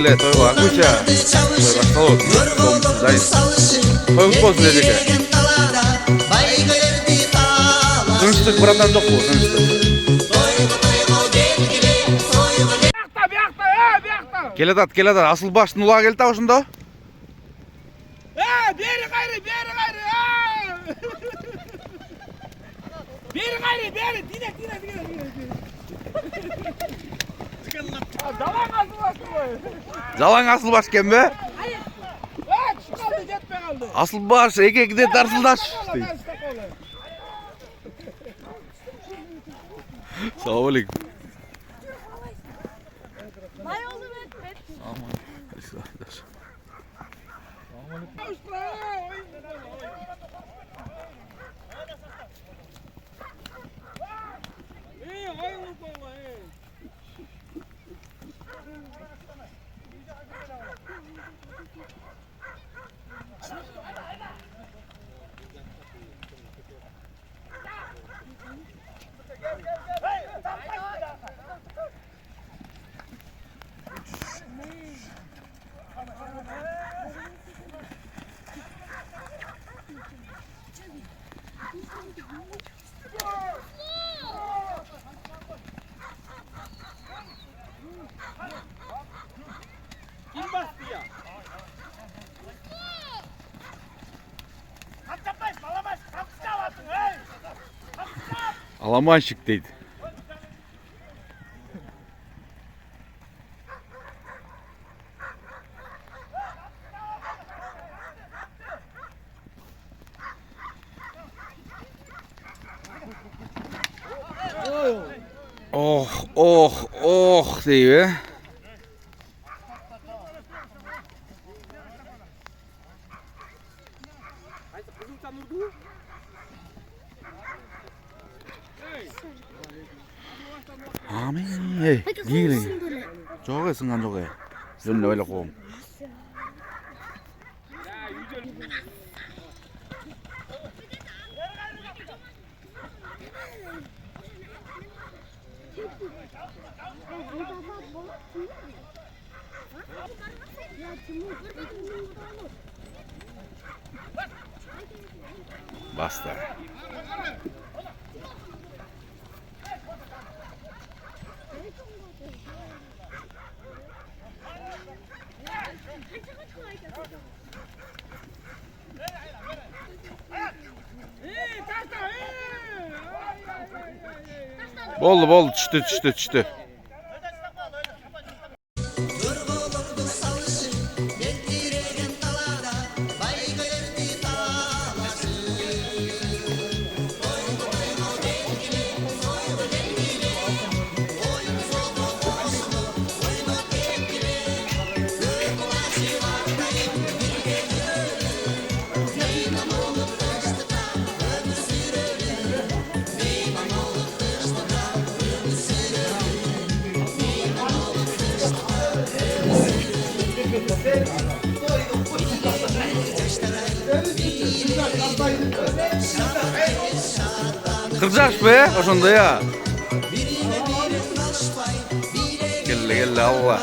келе тойға көше. Той башталып отыр. Той болсын Эжеке. Тыныштық братан жоқ бұл, тыныштық. Келеді, асыл баштың ұлаға келді таушында? Бері қайры! Динек! Жалаң асыл башы ғой. Жалаң асыл баш кен бе? Түшіп қалды, жетпей қалды. Асыл баш, екекде тарсылдаш. Салам алейкум. Kim bastı ya? Kapçaplayın, balamaz, kapçı alasın, hey! Kapçap! Alamanşık deydi. Oh deyip. Amin. Giyli. Çok ısıngan çok. Zünle öyle kovum. Basta. Oldu düştü. Kırcaş be, oşunda ya. Gelle Allah.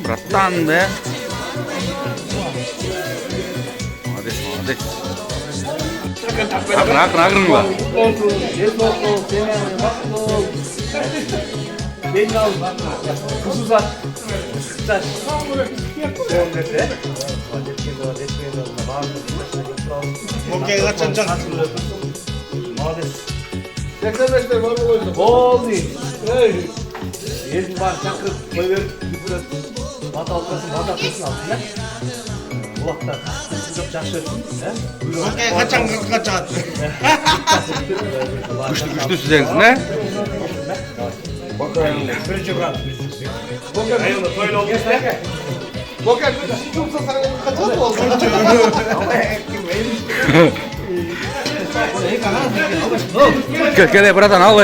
Bratan be. Hadi. Akın mı? Beni al. Kuzuza. Taş. Okey, kaçacak. Молодец. 85'te var mı? Oldu. Yedim var çakır koyuyor. Mata almasın, mata kısın altına. Kulakta. Çok çarşı. Okey, kaçacak. Güçlü sizeniz ne? Bakın. Birinci bırak. Bakın. Ayılı toylu olmuş. Bakın. Şimdi olsa sana kaçar mı oldu? Gel bratan al.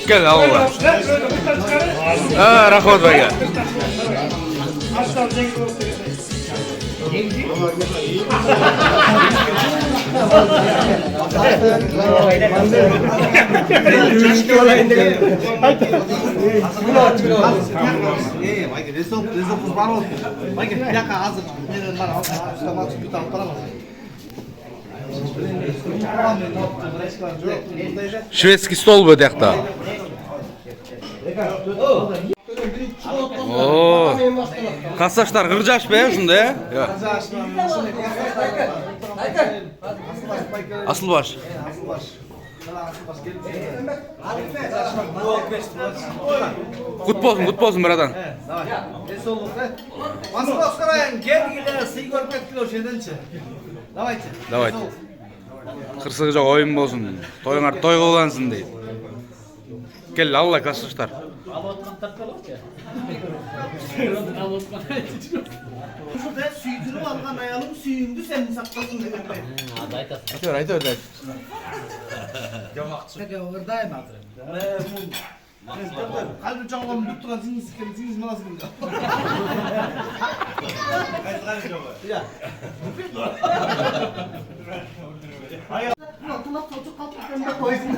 Gel Allah. Rahmat baka. Шведский стол bu diyakta. Oo. Kassaşlar kırcaş be şunda ya. Asılbaş. Kut bolsun biradan. Давайте. Kırsığı çok oyun bolsun. Toyuңар той kılansın deyip. Gel Allah kassaşlar. Şurada süydürüp algan ayalım süyündü seni saklasın dedim ben. Aytı öyle. Oradayım kalbi canlanıp bir turan zingin sıkırım zingin zingin nasıl kılıyor? Çocuk kapılarında koysun.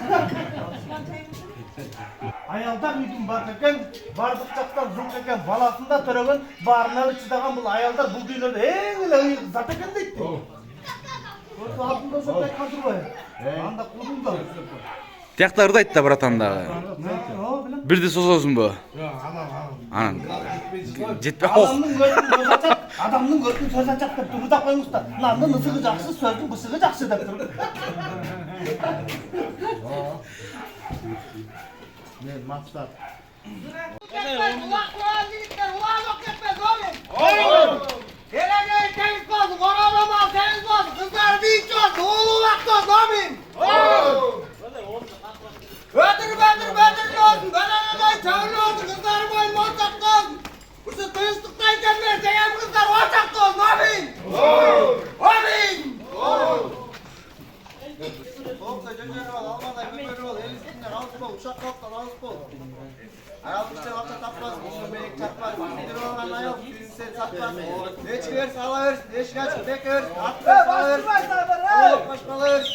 Ayalda müydüm barkaken, bardık çaktan zılkaken balasında törögün barınalı çıdagan бұл ayalдар бұл dünyada en öyle zat eken deydi. Orada altında zatay kadırбай. Анда кудумда. Tiyakta ırdaydı da bıratan da. Bir de sososun bu. Anan. Jetpe Adamның көтін сөз açak деп тұрды да қойыңыздар. Мынаның ысығы жақсы, сөздің бысығы жақсы деп тұр. Ne maçlar. Ayalmışlar hafta tapmaz, düşürmeyek çarpmaz, bir olan ayol, düğünsel satmaz. Ne çıkıyor, salır, ne çıkıyor, bekir, attır, salır, salır, başmalır.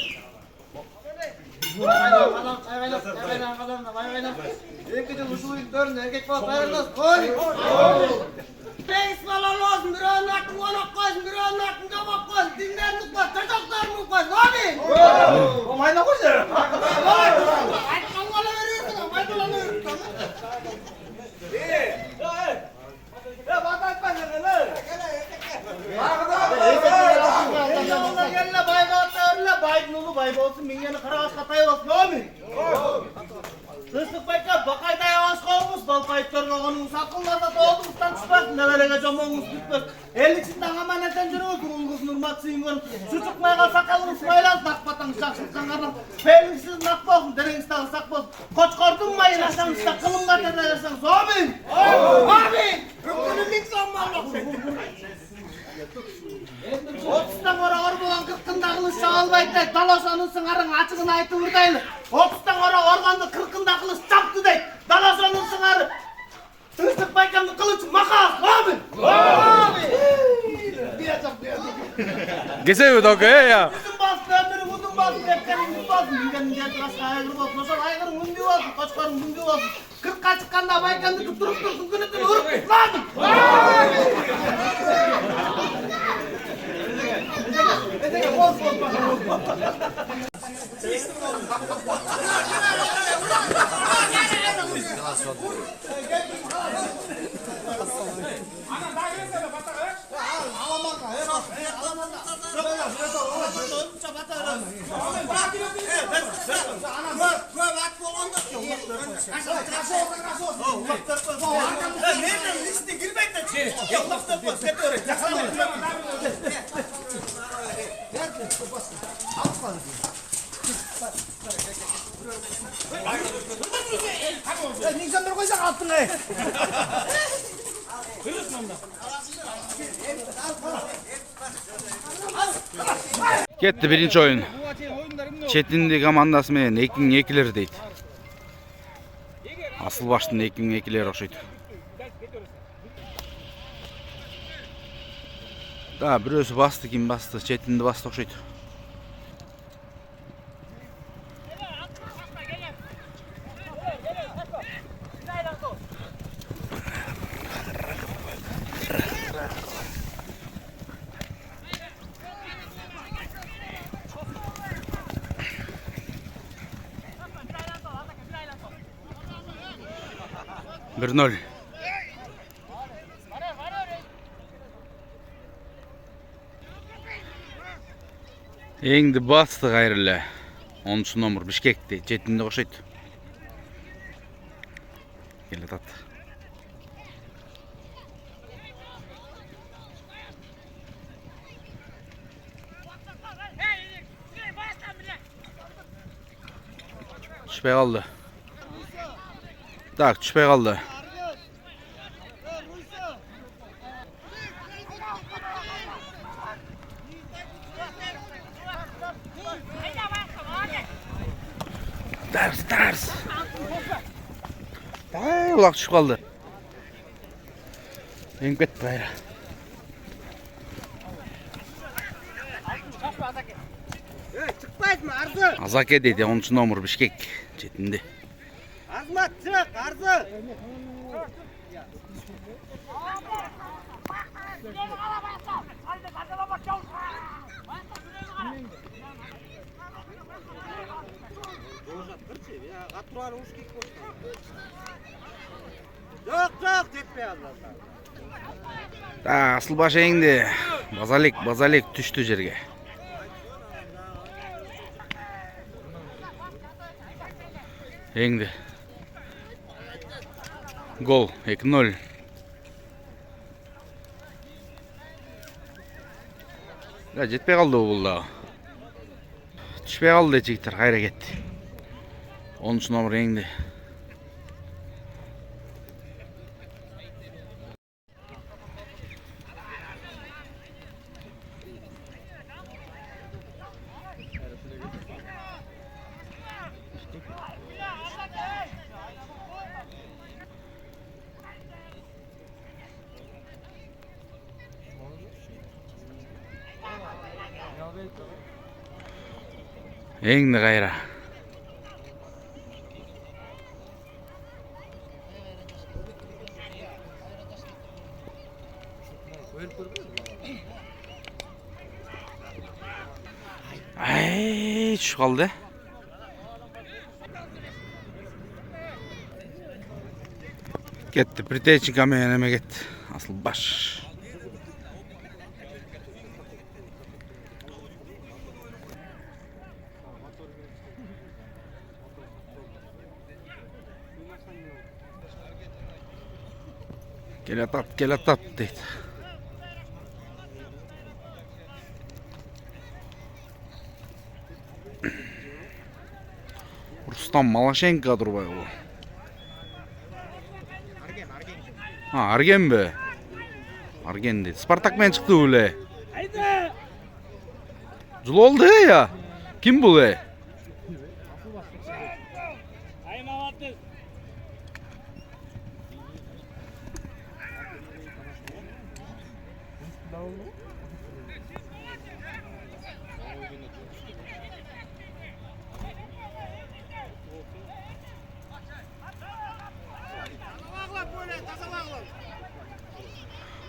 Çaygaylak adamla, baygaylak. Erkeci uçuluyun dörün, erkek balık ayrılmaz, koy! Beş falan olsun, bir onun hakkın onak koysun, bir onun hakkın kabak koysun, dinlerini koy, çocuklar mı koysun, abi? O mayna koysun. Aytkan kola veriyorsun, aytkan veriyorsun. Bayba olsun, mingeni karagas katay olsun, abi? Sısık bayka, bakayday ağaç kovmuş, balpayıtlar koğunun sakınlarda doğdumuzdan çıkmasın, nelerege jomoğunuz bitmez. El içinden aman eten жүріңіз, ұлғыз нұрмат сүйінген. Сүрчік майға сақалыңыз майланыз, нақпатаңыз жақшылықтан қардан. Пәліңсіз нақ болсын, дәреңістағы сақ болсын. Қочқордың майын ашаңызда, қылымға тәрдәй жасаңыз, амин! Амин! Үкінімің санмалықсың. 30'dan ora or bolan 40'ındaqılıs çağalbaydı, Dalasanın sыңарың açığын айтып ұрдайлы. 30'dan ora organды 40'ındaqılıs çapты deyt, Dalasanın sыңары. Tırtık baykamды kılıç maqas, amin! Amin! Geçevi doku ya. Uzun basın, ömürüm uzun basın, hepkenin basın. Mingenin geldi kaçka aygır olsun, oşal aygırın mündü olsun, koçkarın mündü olsun. 40'a çıkkanda baykamdı tutturup dursun, günü günü ұрып tutmadın. Amin! çıkmadı diyor. Niçin bir koysak altın ey? Ketdi birinci oyun. Çetindi komandası менен 2-2'ler дейт. Asıl baştın 2-2'ler okşayt. Da birösü bastı, kim bastı? Çetindi bastı okşayt. Bir 0. Endi bastı gayrıla. 10 numar Bişkek'ti. Çetindi okşayt. Kelet attı. Düşpey kaldı. Tak, düşpey kaldı. Ders. Ulak düşüp kaldı. Enip ketti gayrı. Çıkmayız mı Arzu? Azake dedi 10 numar Bişkek. Çetindi. Azmat çık Arzu. Yok tepeye Allah'tan. Da asıl başı endi. Bazalik düştü жерге. Endi. Gol 2-0. Ya jetpey kaldı bu da. Düşpey kaldı jigitler, kayra ketdi. 10 numar endi. Endi gayra. Ay, düşüp kaldı. Ketdi, Pritechka meneme ketdi. Asıl baş. Kelet at deydi. Rustam Malaşenko durbay bu. Ha, Argen be. Argen dedi. Spartak men çıktı öyle. Jul oldu ya. Kim bu le?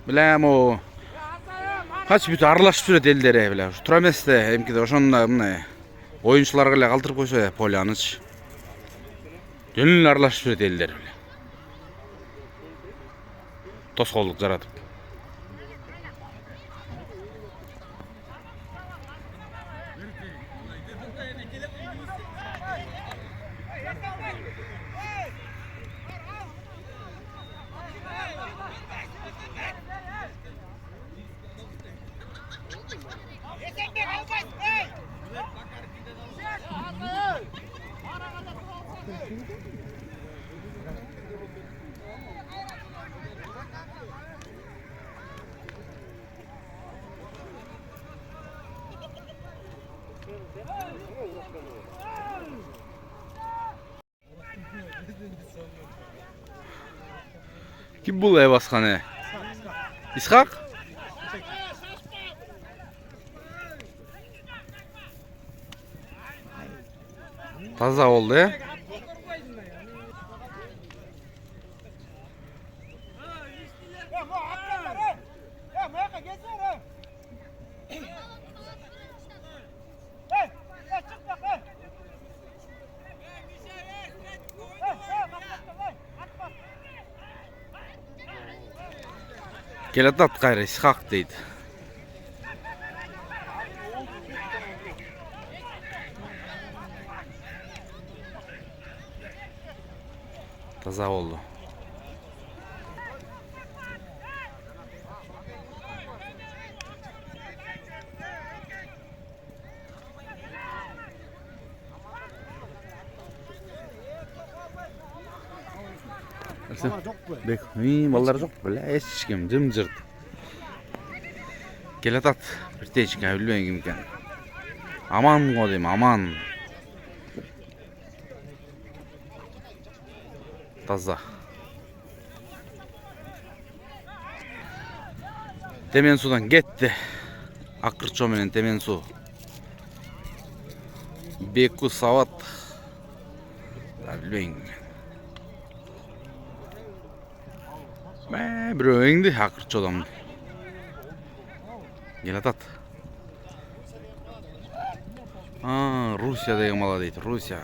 Bilem o. Kaç büt arlaşıp süret eldere bile. Tura emas da emki de oşonda mına oyuncularga эле калтырып койсо Полянычь. Жөнүн аралашып сүрөт элдер бile. Тоскоолдук жаратып. Kim bu ev baskanı? İshak? Taza oldu ya. Gel at gayrı İshak deydi. Taza oldu. Bek, ballar yok böyle hiç kim cımcırt. Gel at bir teçik bilmeyen kim kan. Aman kodim aman. Taza. Temen sudan gitti. Akır çömenen temen su. Beku savat. Bilmeyen. Birow endi akırçı odam. Gel at. Rusya degan mala deydi. Rusya.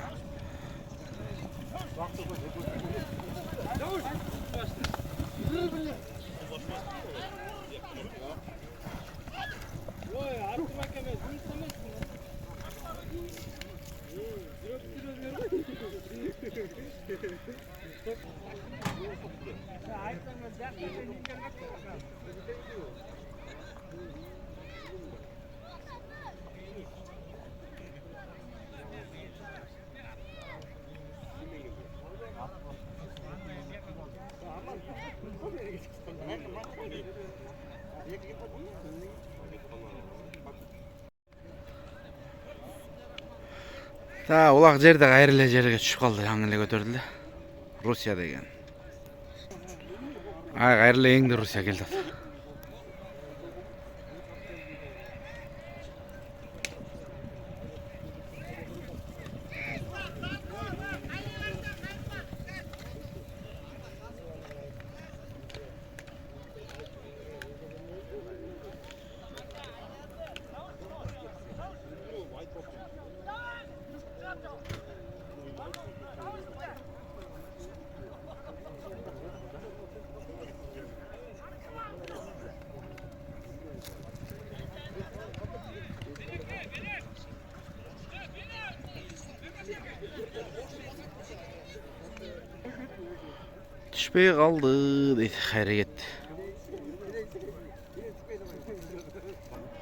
Ta ulak jerde gayrıla jerge düşüp kaldı, hangile götürdü. Rusya degen. Ay gayrıla endi Rusya geldi. Düşpey kaldı deydi, hayra gitti.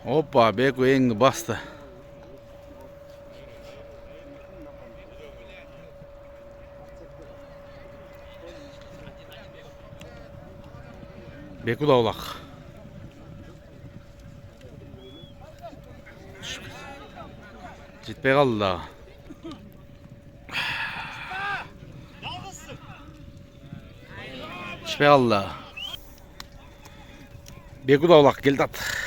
Hoppa, Beku endi bastı. Beku da ulak. Gitpey kaldı daha. Düşpey kaldı. Beku da ulak geldi at.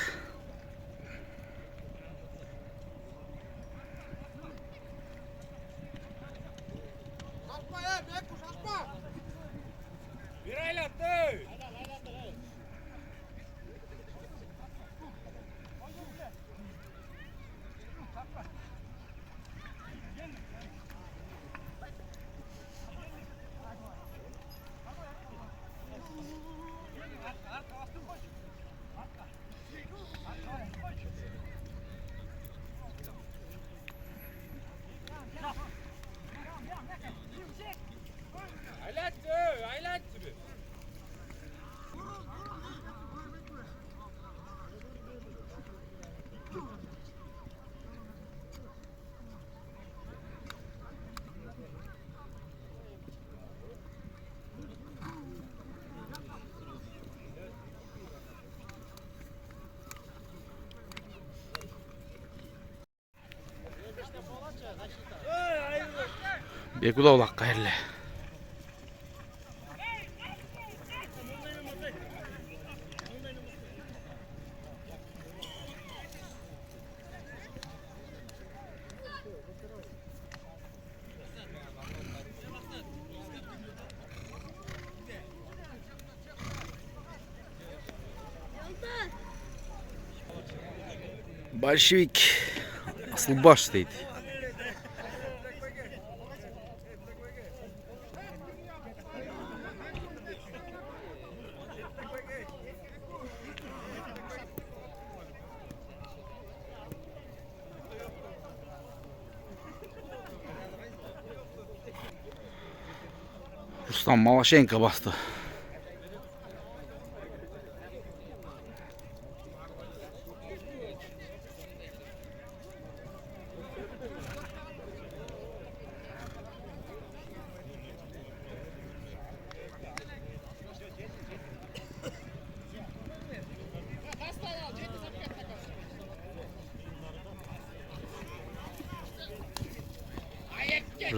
Екі да улақ қайырлы. Большевик асыл баш дейді. Рустам Малашенко басты.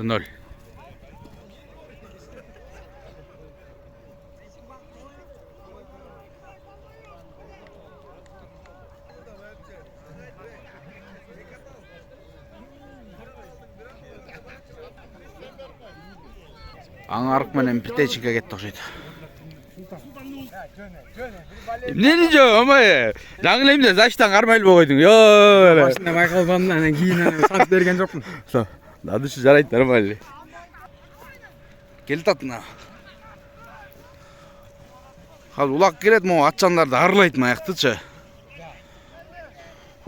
Ноль. Аңарық менен Петеченко кетті ұқсайды. Нені жо, омай? Жаңылайым да, заштан қармайлы боғойдың. Машина байқалғаннан кейін сатып берген жоқпын. Надышы жарайды, нормально. Келді атына. Хал улақ келеді, мұң атчандарды арылайды маяқтычы.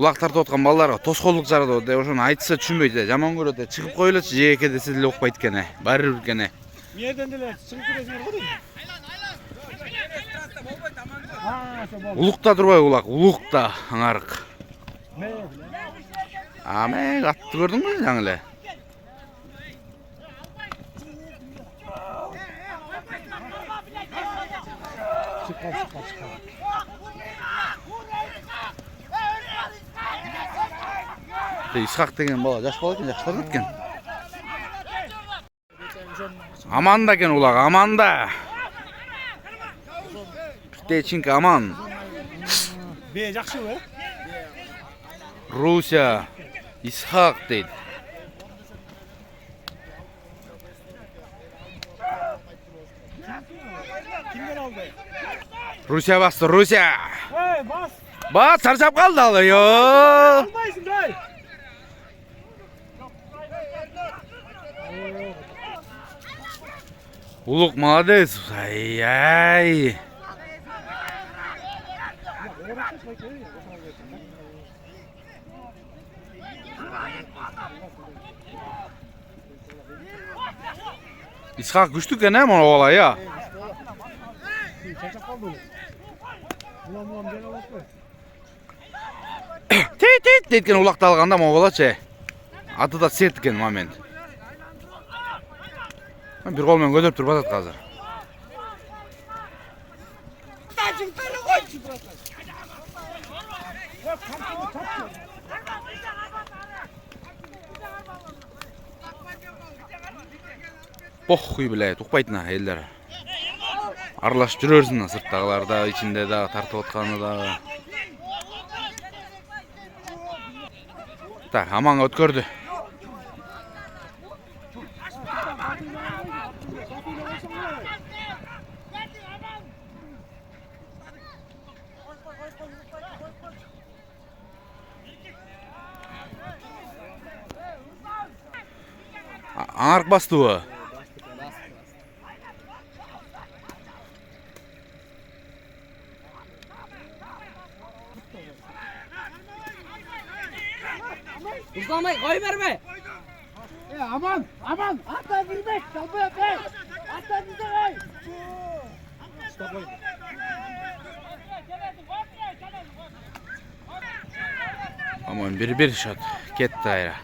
Улақ тартып отқан балаларға тосқолық жарады, ошоны айтса түшінбейді. Жаман көреді, шығып қойылады, жеке десе деле оқпайды кене, бәрі білгене. Мерден деле шығып көресіңер ғой дейм. Улықта тұрбай улақ, улықта аңарық. Аме, атты көрдің бі жаңылы? Исхақ деген бала, жаш бала екен, жақшылар өткен. Аманда кен улақ, аманда. Петеченко аман. Бе жақшы бе? Руся, Исхақ дейді. Kimden aldı? Руся басты, Руся. Hey bas. Бас, сарсап қалды алы, йо. Almaysın be. Улық молодец. Ай-ай. Исхақ күшті кен мұны ола, я. Çarşaf kaldı. Ulan gel alıp be. Тейт дейткен улақты алғанда мұны ола че. Аты да сет кен момент. Bir қолмен көтеріп тұрып атады қазір. Похуй, блядь, ұқпайтын әйелдер. Аралашып жүрерсің сырттағыларда, içinde да, тартып отқаны да. Так, аман өткөрді. Аңарық басты о. Uzamay, koy verme. Aman aman. Hatta girmek. Çalmaya be. Hatta bize be. Aman bir şat. Ketті айра.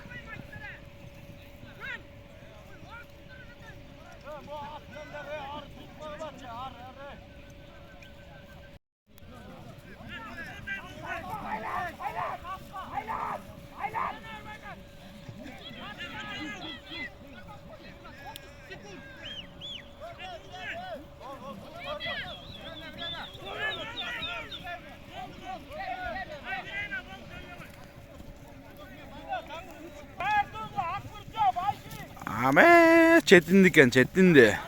Ame çetindi eken çetindi.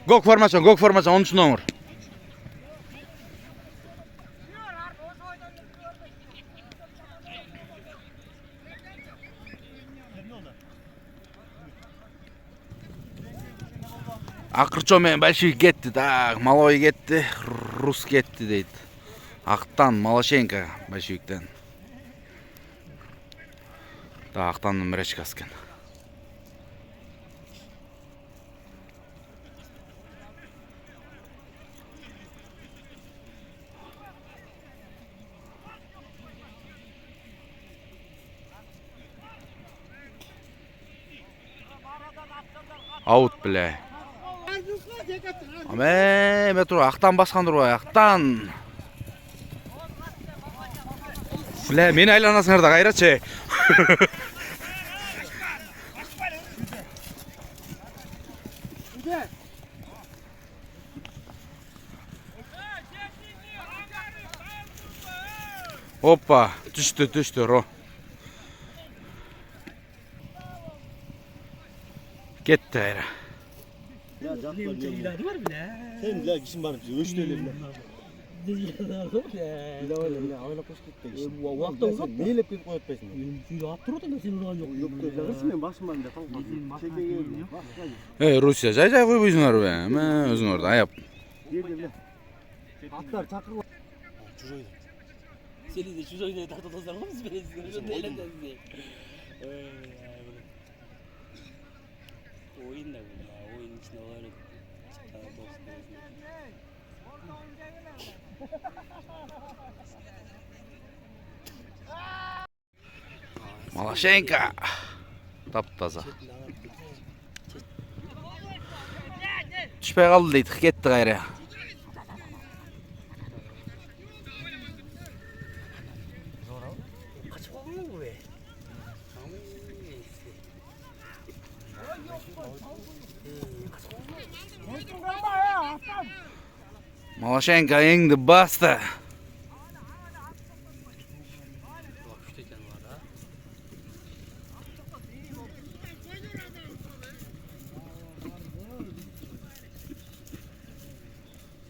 Gok formasyon 13 numar. Akırço men большевик ketdi da, Maloy ketdi, Rus ketdi deydi. Aqtan Maloshenko большевиктен. Da Aqtanның Мречкасы eкен. Аут бля. Аме, метро Ақтан басқандыр ғой, Ақтан. Бля, мені айланасыңар да қайратшы. Опа, düştü Ro. Gitti ayrı. Sen bile kişin var bize. Öç öyle bile. Bile öyle koş gitti işte. Neyle bir koyup peşinde? Yok resmen başımdan da kalk. Ey Rusya, jay koy buysunlar be. Ama özün orada ayap. Atlar çakır var. Seni de şu oyunu tahtadan mısın? Ben eğlendim. Oyun da bu ya. Oyun içinde öyle Maloshenko. Taptaza. Düşpey kaldı deydik, gitti gayrı. Maloshenko endi bastı.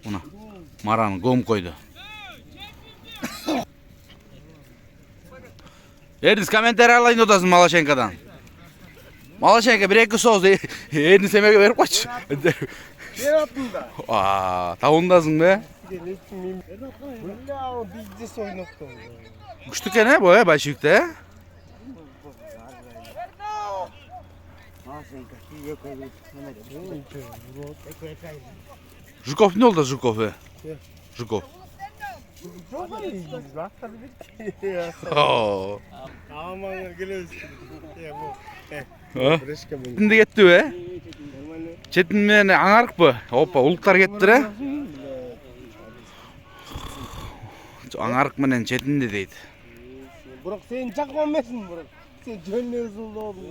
Buna Maran gom koydu. Erdis komentar alayın odasın Maloshenko'dan. Maloshenko bir iki söz Erdis emeğe verip kaç. Ne yaptın da? Aa, tavundasın be. Bunlar bizde soyunuktu. Güçlü kene bu ya başlıkta. Жуков ne oldu Жуков? Жуков. Çok iyi. Zaten bitti. Oo. Aman geliyoruz. Ya bu. Ha? Breşke bu. Şimdi gitti be. Çetin men anarık bu. Hoppa uluklar gitti re. Anarık menen çetin de deydi. Burak sen çakmamasın Burak. Sen jönlü hızlı oldun.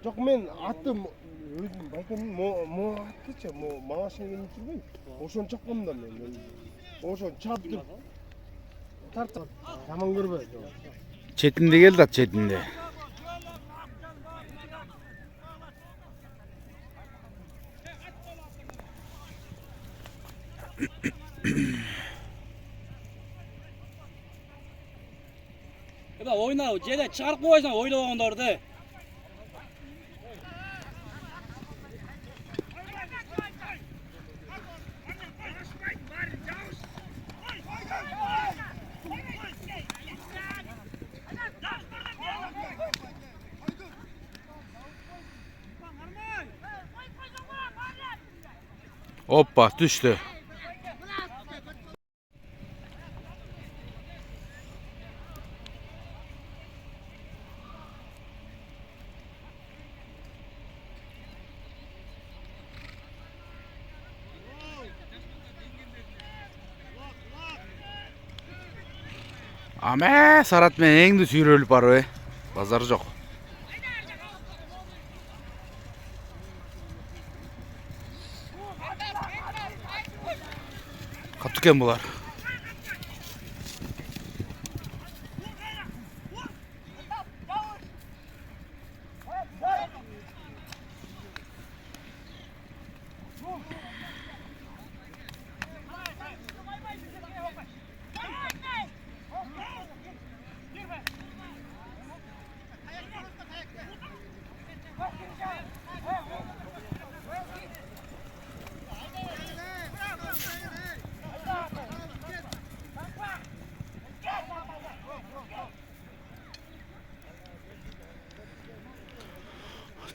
Çok men attım. Özüm bakın mo attıça mo Maloshenko'nun kirmeyin. Oşon çakmam da men. Oşon çaptım. Tart. Tamam görbe. Çetin de geldi at çetin de. Ya oyna, jede çıkarıp koysan oynagandарды. Hoppa düştü. Ame Sarat men endi sүйрөлүp barып. Bazar жок. Kaptı ken bular.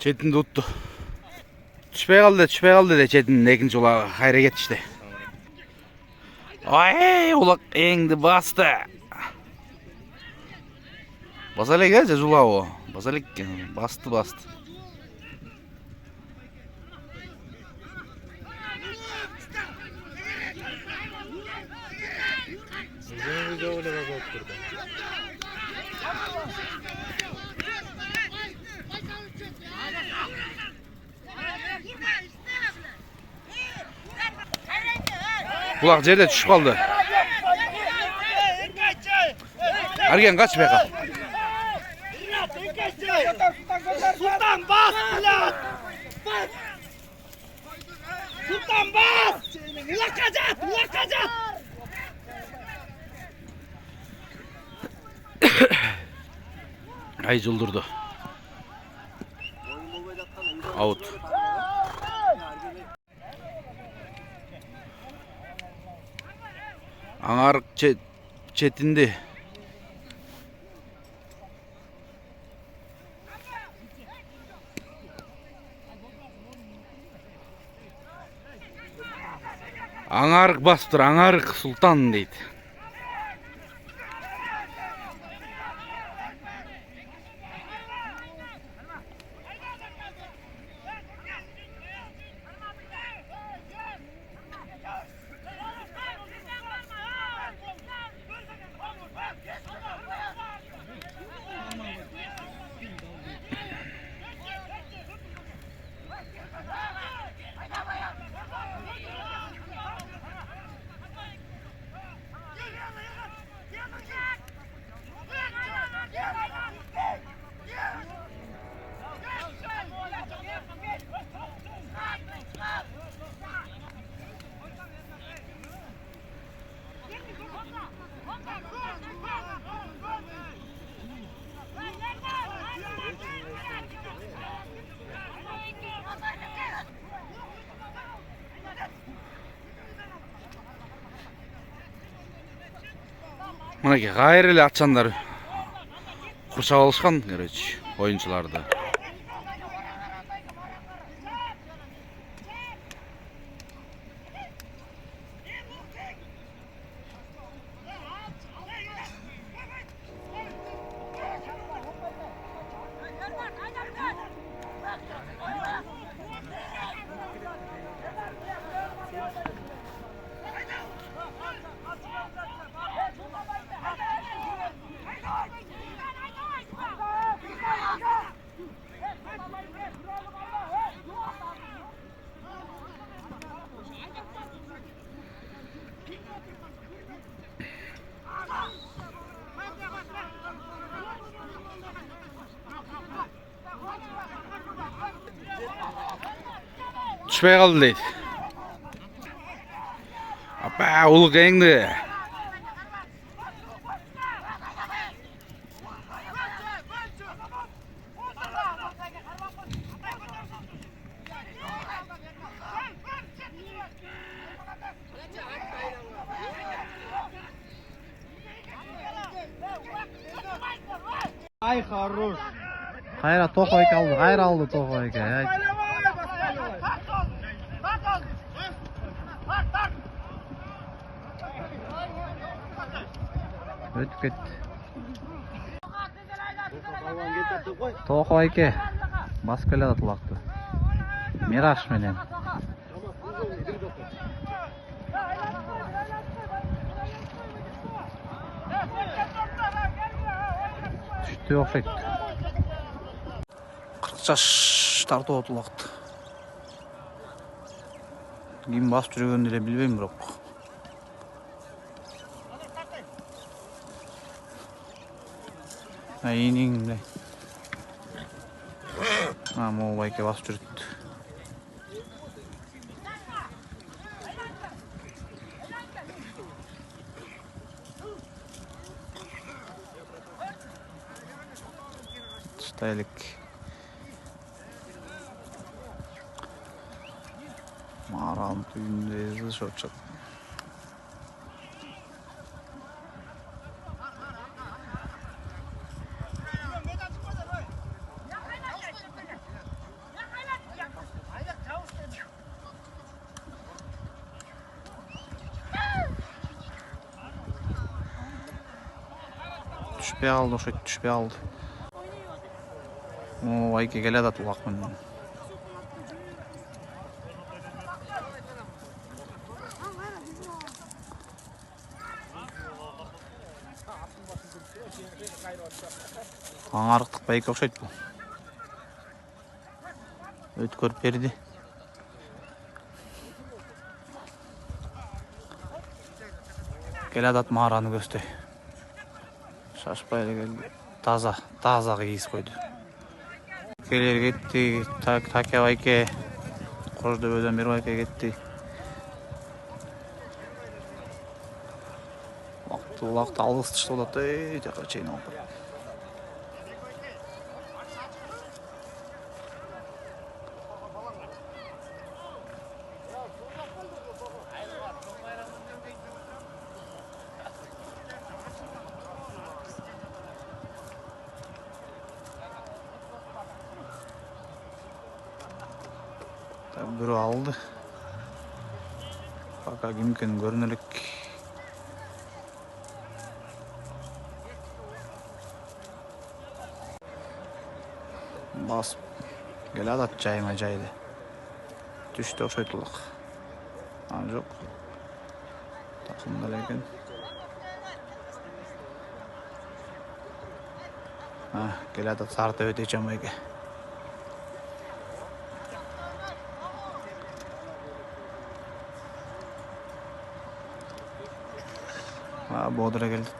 Çetin tuttu. Düşpey kaldı de Çetin'in ikinci ulağı hayra geçti. Ay ulak eğindi bastı. Basale geleceğiz ulağı o. Basale bastı. Ulak yerde düşüp kaldı. Ergen kaç be kal. Sultan bas Bülent! Bas! Sultan bas! Ulakacat! Ay cıldırdı. Out. Anar Çetindi. Anarık bastır, anarık sultan deydi. Mınaki gayreli atçanlar kurşak alışkan gerçi oyuncularda. Düşmeye kaldı deydi. Apa uluk eğindi. Ay хорош. Hayra Tokoy kaldı. Hayra aldı Tokoy. Ötüp ketdi. Tokoy eke. Basıp keledi tulaktı. Miraş menen. Düştü okşaydı. 40 yaş tartып otulaqtı. Kim basıp жүргөнүн эле билбейм бирок. Ayning bilay. Mo bayke basıp жүрüptü. Tutaylık. Mağaranın tüyünde şorçak. Түшпей қалды, ошойт түшпей қалды. О, Айке келе атат улак менен. Аңарыктык Байке окшойт бул. Өткөрүп берди. Келе атат Мараны көздөй. Шашпай эле келди. Таза кийиз койду. Келер кетти, Таке Байке. Кождөбөдөн бери Байке кетти. Улакты алгыс тыштап атат, жака чейин алып. Бирөө алды. Пока ким экени көрүнө элек. Басып келе атат жайма жайды. Түштү окшойт улак. Жок. Такымда экен. Келе атат Сарытөбөдө Жамайга. Бодра келди.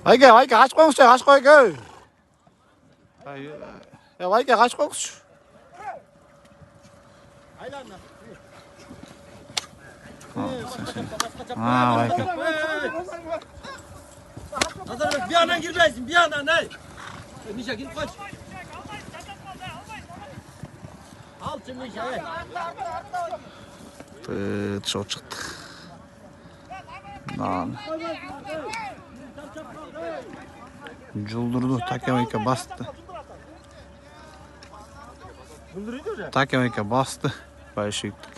Байке качып коюңузчу, качып койгу. Байке качып коюңузчу. Айлана. Байке. Назарбек, bir yandan girmeysin, bir yandan ne? Mişa girip kaç. Al şimdi Mişa. Çok çıktı. Lan. Juldurdu, Takebayka bastı. Takebayka bastı. Başı yıktık.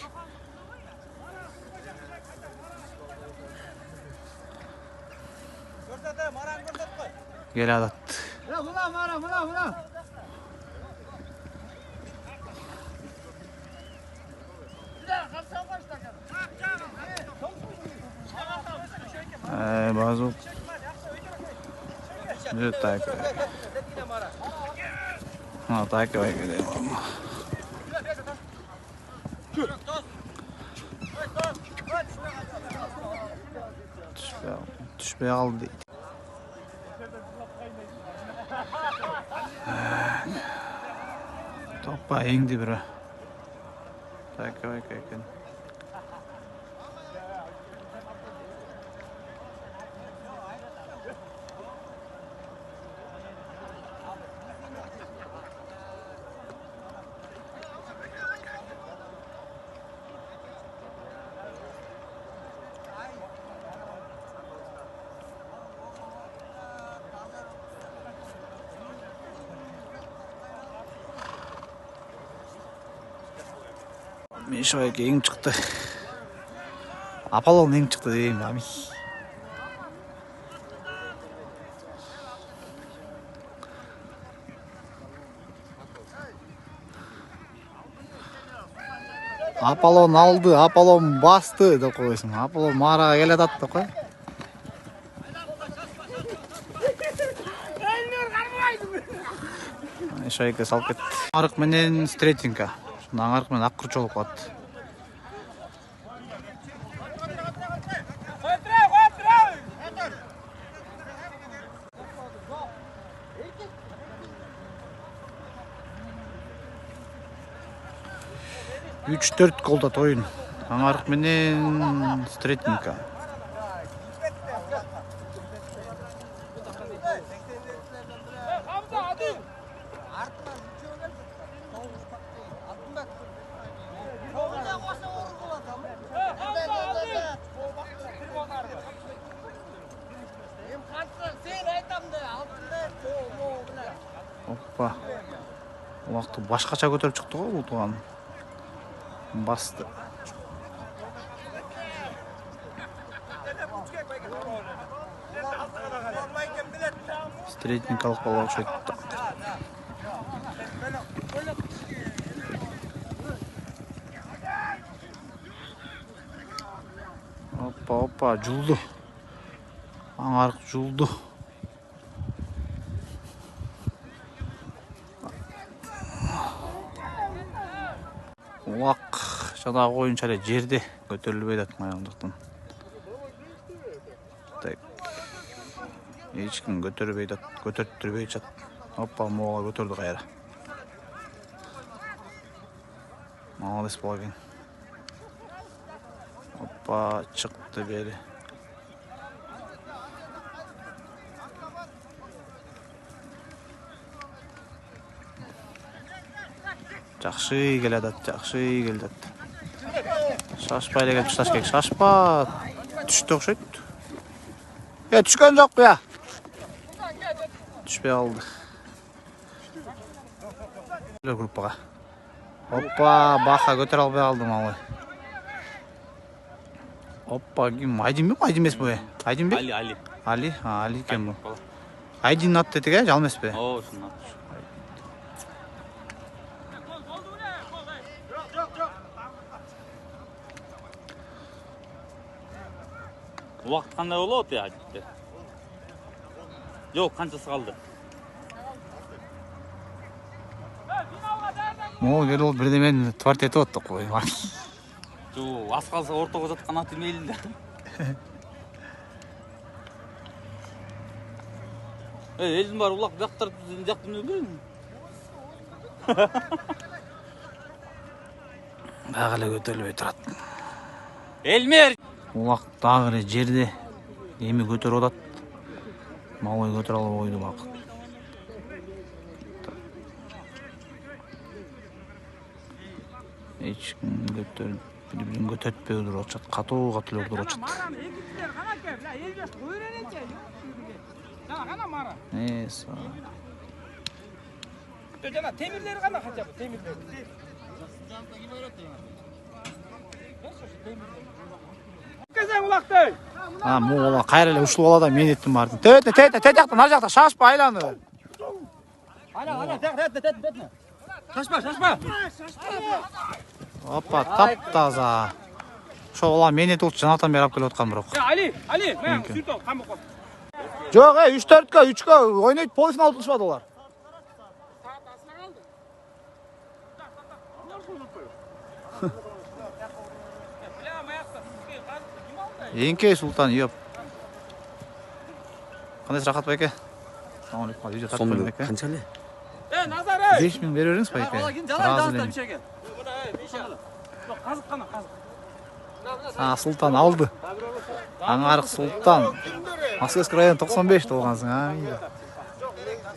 Gel adat. Buna. Bazı. Ne tak? Takebayka dedim ama. Düşmeye aldı. Toppa indi bira. Takebayka ekan. Мишойка ең шықты. Аполлон ең шықты деймін, ами. Аполлон алды, Аполлон басты деп қойсын. Аполлон Мараға келе атты деп қой. Мишойка салып кетті. Арық менен Стретинка. Аңарық мен аққыр жолы қуатты. Үч 4 голда ойын. Аңарық менен Стретинка. Оппа. Улақты башқача көтеріп шықты ғой бұл туған. Басты. Стретникалық бала ұқсайды. Опа, жулду. Аңарық жулду. Улақ жаңағы ойынша жерде көтерілбей жатыр аяғындықтан. Так. Ешкім көтеріп түрбей жат. Опа, моға көтерді қайра. Молодец болған. Опа, шықты бері. Жақшы келеді. Шашпа еле келіп шаш кек. Шашпа. Түшті оқшайды. Түшкен жоқ бе? Түшпей алды. Группаға. Опа, бақа көтер албай алды малы. Опа, Айдин бе? Айдин емес бе? Айдин бе? Али? Али екен бұл. Айдин атты дедік, жал емес бе? О, шын ат. Уақыт қандай болады ya Айдинде? Жоқ, қаншасы қалды? Ол ол бірдемен тварт етіп отты қой. Жоқ, ас қалса ортаға жатқан аты мейлінде. Елдің бар ұлақ жақтың өбірін. Бағылы көтерілбей тұрады. Елмер! Улақ дағыры жерде емі көтер одат. Малой көтер алып ойды бақыт. Ешкім бір-бірін көтетпей отыр отшат. Қатуға түлі отыр отшат. Несі. Жаңа темірлері қана қачабы, темірлері. Мола қайрылы ұшыл олада мен еттім бардың. Тәйті, жақтан, нар жақта, шашпа айланы. Шашпа. Опа, тап-таза. Шоғыла мен ет ұлт жанатан бері апкелі отқан бұрақ. Али, мәң, сүрті қамы қос. Жоқ, 3-4-3-қа ойнайды, полисін алып ұлшпады олар. Еңке Султан, еп. Қандай рахат байке? Видео тартып қойын байке. Қаншалы? Назар, 5000 бере беріңіз байке. Қазық қана, қазық. Султан алды. Аңарық Султан. Москвский район 95 болғансың.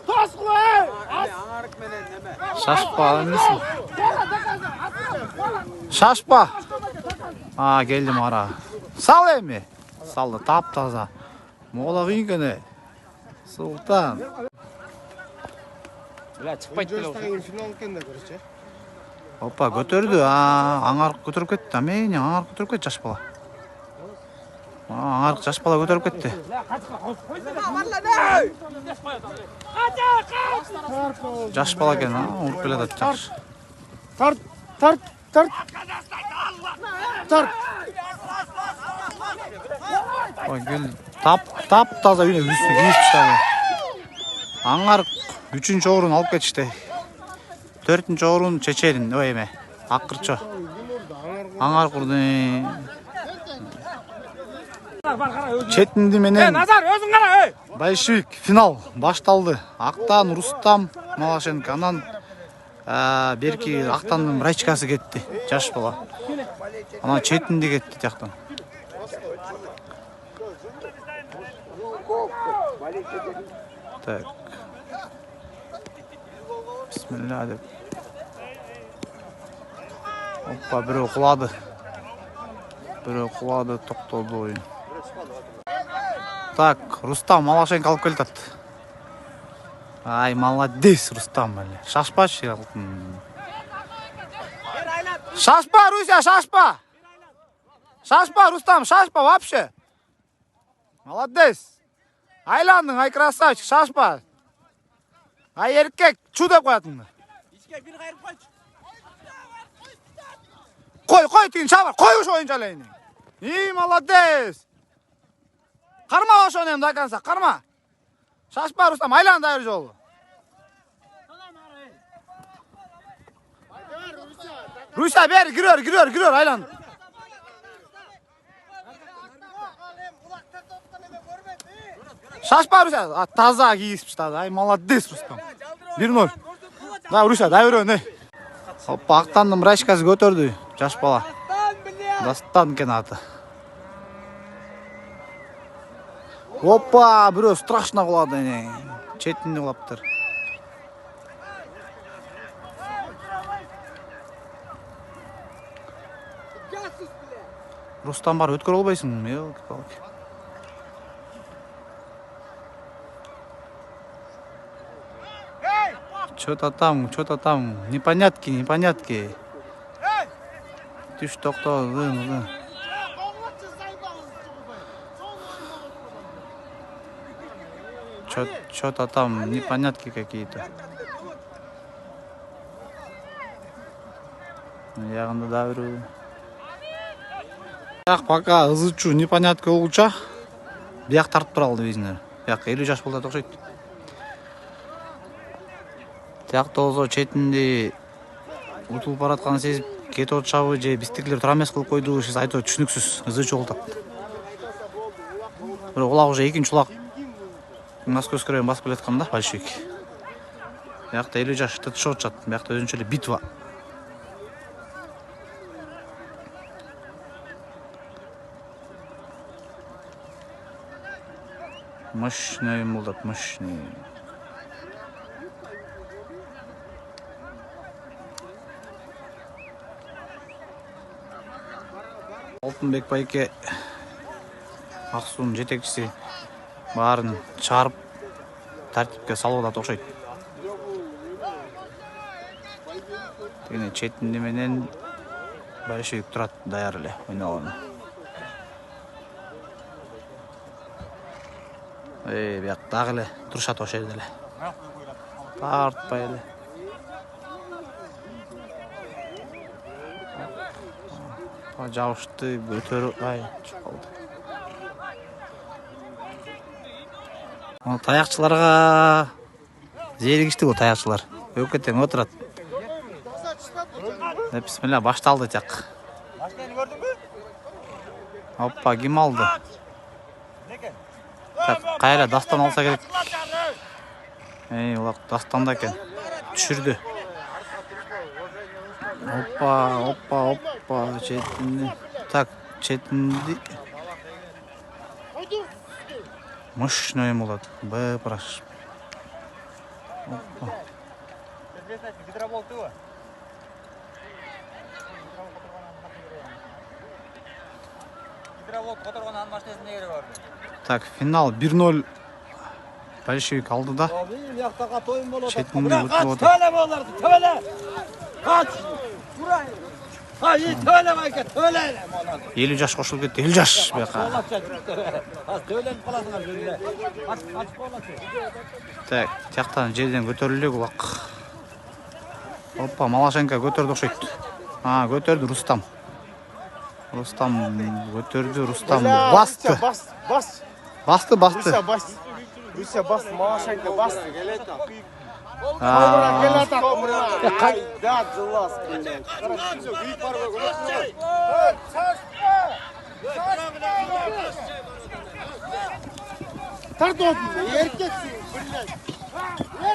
Тас қой! Шашпа, әмірсің. Шашпа. Келдім ара. Сал әме. Салды, тап-таза. Мола қүйгені. Султан. Финал екен де көрші. Опа, көтерді. Аңарық көтеріп кетті. Әмейне, аңарық көтеріп кетті жаш бала. Аңарық жаш бала көтеріп кетті. Жаш бала кен, ұрып келеді жақшы. Тарт. Тап-таза үйіне үстіне кеңес піштағы. Аңарық 3-ші орын алып кетішті. 4-ші орын Чечерин, өйме, ақырчы. Аңарық ұрды. Четінді менен Назар, өзің қара, Большевик финал башталды. Ақтан Рустам Малашенко, анан берки Ақтанның райчкасы кетті, жаш бала. Анан четінді кетті тияқтан. Так. Бисмилля деп. Опа, біреу құлады. Тоқталды ойын. Так, Рустам Малашенко алып келатат. Ай, молодец, Рустам, әлі. Шашпашы, алтын. Шашпа, Руся, шашпа! Шашпа, Рустам, шашпа, вообще. Молодец. Айландың, ай, красавчик, шашпа. Ай, еркек, чу деп қоятын. Қой, түйін шабар, қой ұш ойынша әлейін. Молодец. Қарма ош ойнайым, дайканса, қарма. Шашпа, Рустам, айланды айыр жолы. Руся, бері, кірер, айланды. Шашпа, Руся, таза киіспіш, таза. Ай, молодец, Рустам. 1-0. Да, Руся, дай өрен, Опа, ақтандым, рашкасы көтерді. Жаш бала. Дастан кен аты. Опа, біреу страшно құлады. Четінде құлаптыр. Рустам бар, өткір олбайсың. Что-то там, непонятки. Ты что, кто? Что-то там, непонятки какие-то. Я говорю. Так, пока изучу непонятки лучше. Бияқ тартып тұр алды өзінер. Бияқ 50 жаш болды тоқшайды. Тияқты олзо четінде ұтылып баратқаны сезіп, кетіп отшабы же бістікілер тұрамес қылып қойды, шыз айты түшініксіз, изучу олды. Бір олақ уже екінші олақ нас көскірен басып келетқанда, большевик. Бияқта 50 жаш тұтшы отшады, бияқта өзіншелі битва. Мощный молдат, мощный. Алтынбек байке Ақсуның жетекшісі барын чарып тәртіпке салуға тоқшайды. Тегіне четінде менен большевик тұрады даярлы ойналаны. Бияқ дағылы тұршат ошерділі. Тартпайлы. Жауышты өтері қалды. Таяқшыларға зерігішті бұл таяқшылар. Өкеттен отырады. Бісмілля, башталды тяқ. Оппа, кем алды? Қайла дастан алса керек. Олақ дастанда екен. Түшірді. Опа, четінде. Так, четінде. Мощный молот. Б-праш. Опа. Так, финал 1-0. Большевик алды да. Четінде өтіп отыр. Елу жаш қошылып кетті, 50 жаш беқа. Так, тияқтан жерден көтерілі құлақ. Опа, Малашенко көтерді оқшайды. Көтерді Рустам. Рустам көтерді, Рустам басты. Басты. Руся басты, Малашенко басты.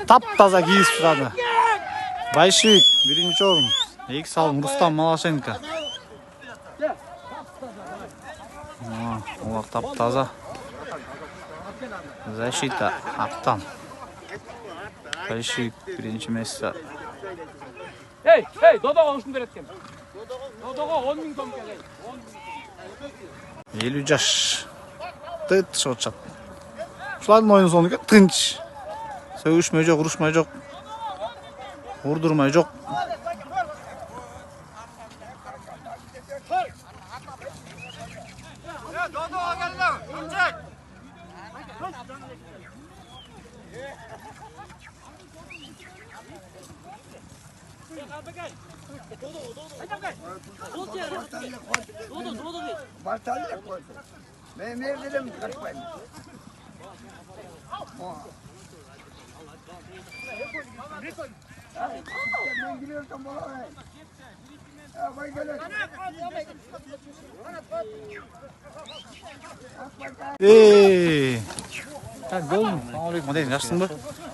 Тап-таза киіз шығады. Большевик, бірінші орын. Екі салым Рустам Малашенко. Олақ тап-таза. Защита Ақтан. Большевик бірінші месте. Додоға ұшын береткен. Додоға 10.000 сом келеді. 50 жаш. Тыт шотшат. Ушулардын оюну сону экен, тынч. Сөгүшмөй жок, урушмай жок. Урдурмай жок. Ben verdim kaçmayın. Ben giriyorsam bana. Vay gel. Assalamualaikum. Мындай жакшысыңбы?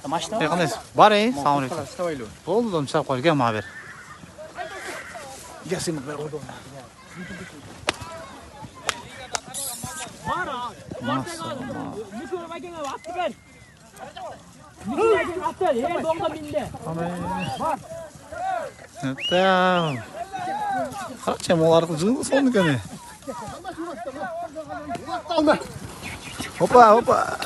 Машина Кандайсың? Бар, Assalamualaikum. Болду, дом чыгып кой, кел мага бер. Gel seni beraber orada. Tamam. Kaçacağım olardı cığını sonu gene. Hoppa hoppa.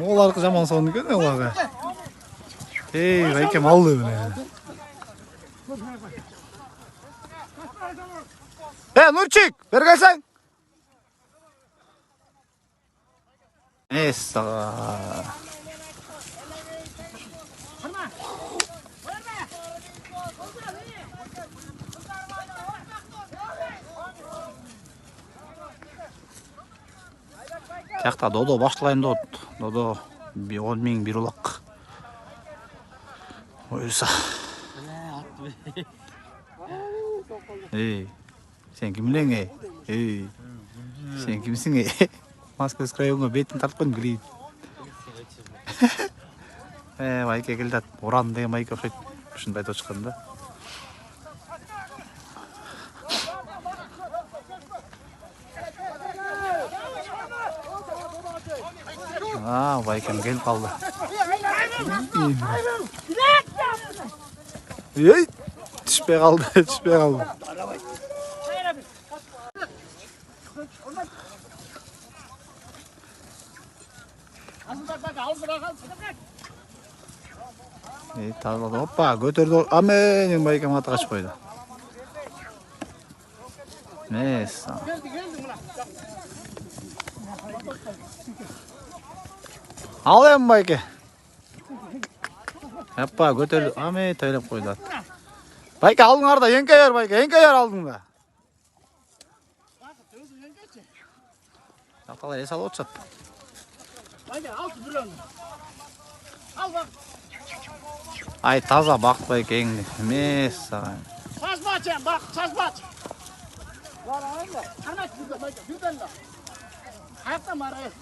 Olardı zaman sonu gene olardı. Hey, belki mallı bile. Nurçik, beri gelsen. Neyse. Тақта Додо башталайын дод. Додо 10 миң бир улак. Ойса. Эй, сен кимлең эй? Эй, сен кимсиң эй? Маска с краёңа бетін тартпын грейт. Майке келдат. Оран деген майке окшойт. Ушундай айтып чыккан да. Байкем келип калды. Ей, түшпөй калды, түшпөй калды. Тазалады. Опа, көтөрдү. Амен, байкем аты качып койду. Нес. Ал эми байке. Апа, көтөрдү. Аме тайлап койду. Байке алдыңарда, эңке бер байке, эңке бер алдыңда. Такталар эс алып отчат. Байке, ал бирөөнү. Ал бак. Ай, таза бак байке эңди. Эмес сага. Сазбач, бак, сазбач. Барайын да. Кармак бирде байке, бирден да. Каяктан барайын.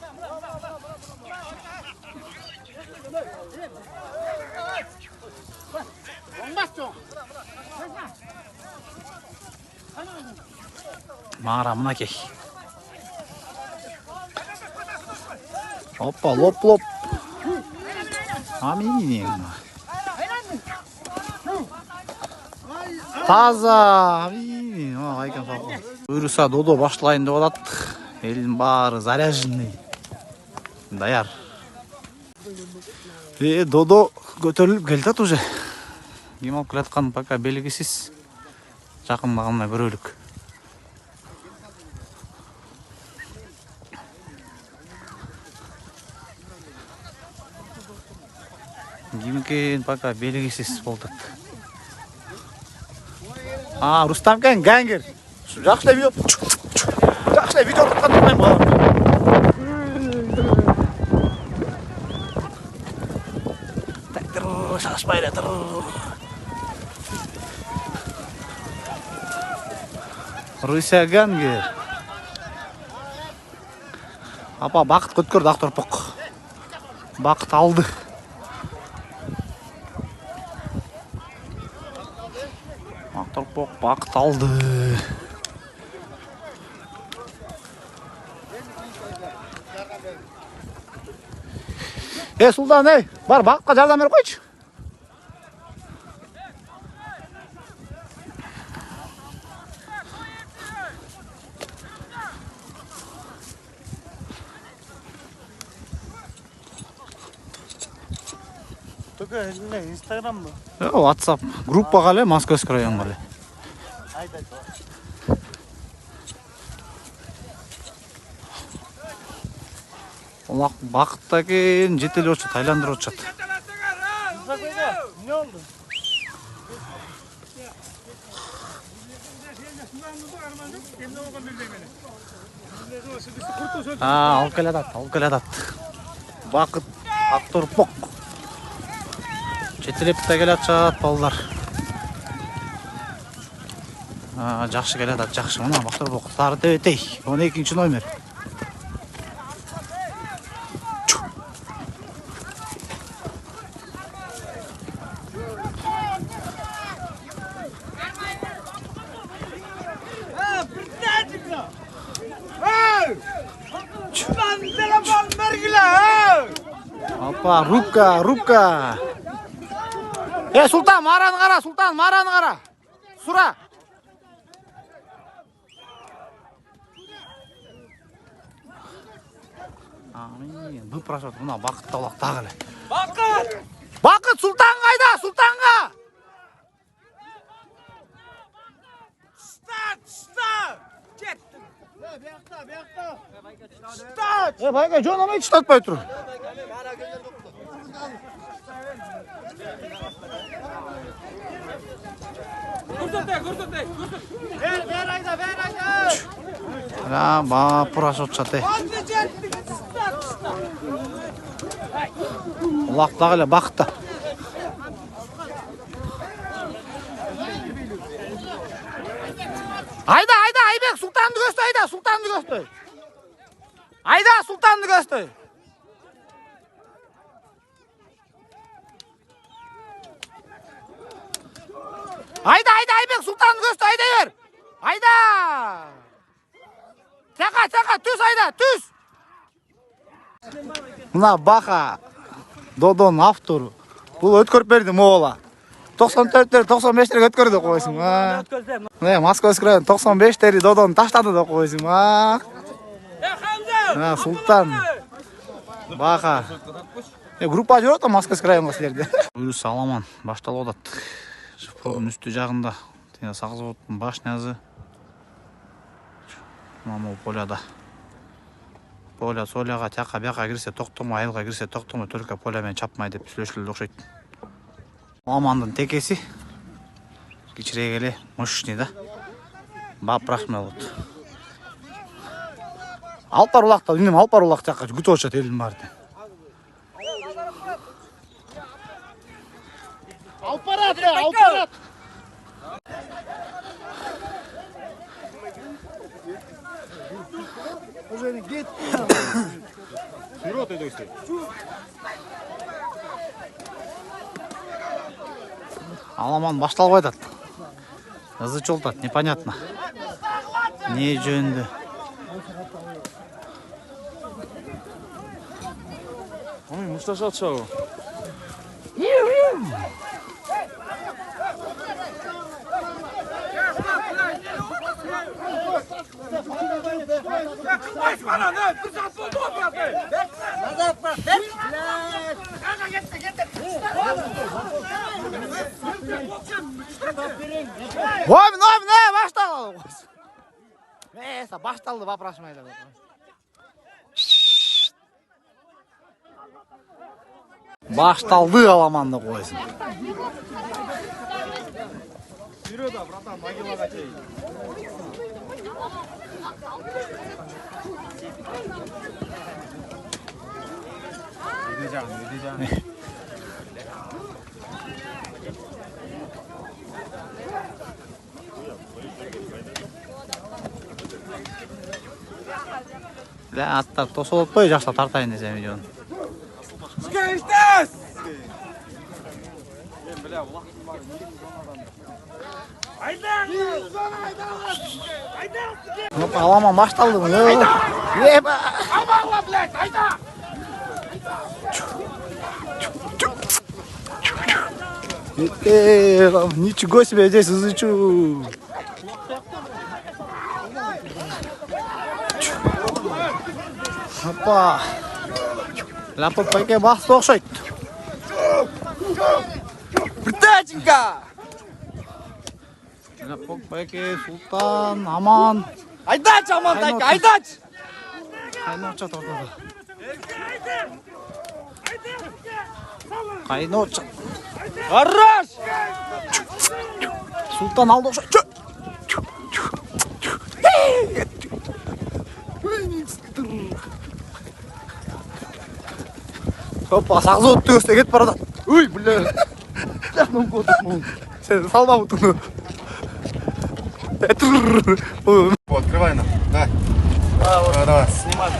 Мара мынакей. Опа, лоп-лоп. Аминин. Таза. Аминин. Айкан сау. Буйруса Додо башталайын деп атат. Элдин баары заряженный. Даяр. Додо көтөрүлүп келдат уже. Ким алып келаткан пока белгисиз. Жакында гана көрөлүк. Кимкен пока белгисиз болдук. Рустам кен гангер. Жакшы видео. Жакшы видео таткан бар. Шашпайды тұр. Руся гангер. Апа бақыт көткөрдү ак торпок. Бақыт алды. Ак торпок бақыт алды. Султан, бар бақытқа жардам беріп қойшы. Instagram mı? WhatsApp группа қале Московский район қале. Олақ бақытта екен, жетелеп отыр, тайландырып отыр. Ne oldu? Алып келе атат. Бақыт, актор поқ. Жетелеп те келе атат балдар. Жақшы келе атат, жақшы. Мына актор поқ, сары тебетей. 12-ші номер. Опа, рубка. Султан, мараны қара. Сура. Выпрашивает, мына бақыт таулақ тағылы. Бақыт, Султан қайда? Султанға! Байка, жон алмайды, штатпай тұр. Бапыраш отшаты. Лақтағылы бақытта. Айда, Айбек, Султанды көсті, Султанды көсті. Айда, Айбек, Султанды көсті, айда бер. Айда. Сақа, түс, айда, түс. Мына бақа, Додон автору. Бұл өткөріп берді моғыла. 94-тер, 95-тер өткөрді қойсын. Московский район 95-тер Додон таштады да қойсын. Султан. Бақа. Группа жүреді Московский районға сілерді. Үріс аламан, баштал одат. Шыпырын үсті жағында. Сағыз оттың башнязы. Маму поляда. Поля соляға тяқа бяқа кірсе тоқтымай, айылға кірсе тоқтымай, только полямен чапмай деп сөйлешілді оқшайды. Мамандың текесі. Кичірегелі, мощный да. Бап рахмел от. Алпар улақта, үнем алпар улақ тяқа күті очат елін барды. Алпарат! Уже не гет. Вперед идете. Аламан башталып айтат. Ызы чолтат, непонятно. Не жөнді. Ой, мұсташа атшау. Ой, башталды. Башталды, вапрашмайды. Башталды аламанды қойсын. Середа, братан, могилаға кей. Үйде аттар тосылып қой, жақса тартайын десем видеоны. Аламан башталды мы? Ничего себе, здесь изучу. Опа. Лапы пайке бақты оқшайды. Братченька! Байке, Султан, Аман. Айдач, Амантайка, айдач! Кайноча тордады. Кайноча. Хорош! Султан алды оқша. Опа, сағыз өтті өсте кетіп барады. Ой, бля. Жақным көтіп. Сен салма ұтыңды. Открывай нам. Да. Давай. Снимай.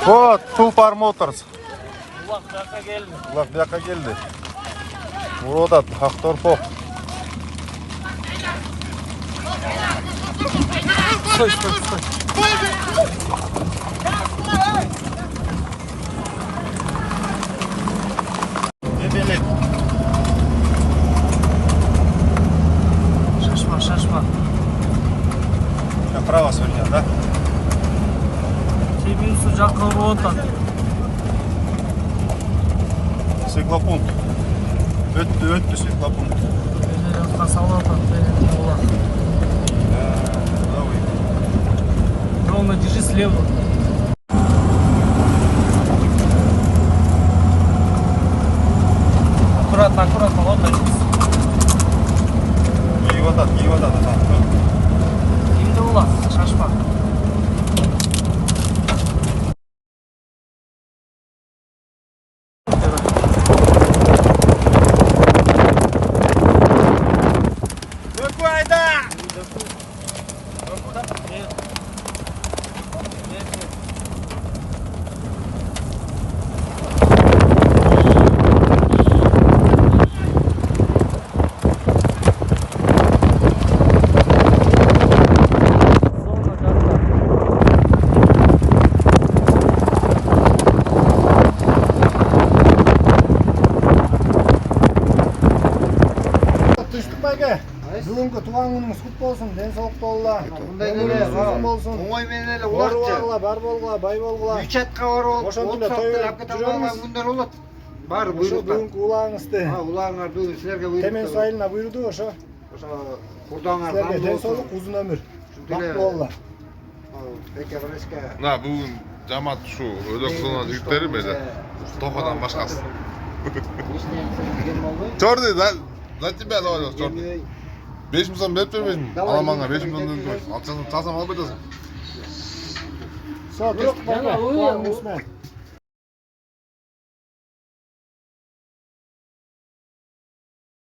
Вот, Тупар Моторс. Улақ жаққа келді. Бұлақ бұяққа келді. Уродат, Ақторпоқ. Стой, стой, стой. Дебелек. Шашма, шашма. Направо сверня, да? Тебинсу жаққа ұрып Циклопункт. Өтті циклопункт. Жаққа салып улақ. Давай. Ровно держи слева. Аккуратно, аккуратно, ладно. Киеватат. Енді улақ, шашма. Бүгінгі туған күніңіз құт болсын, денсаулық болла. Өміріңіз ұзын болсын. Оңай менен эле Бар улакчы. болғыла, бар болғыла, бай болғыла. Бюджетке барып, Ошондо эле той жүрөбүз. күндөр болот. Бар Ошо буйруктар. бүгүнкү улаңызды Уларыңар бүгүн силерге буйрук. Темен сайылына буйруду ошо. Ошо курдаңар Силерге денсаулык, узун өмүр. Бак болла. Беке биреске. Мына бүгүн жамаат ушу Өзбекстандын жигиттери мейле Токодан башкасы. Чорди, за тебя давай, Чорди. 5 мыңдан берип бербейсиң. Аламаңа 5 мыңдан берип. Алсаң, чалсам албай атасың. Все, турук байке.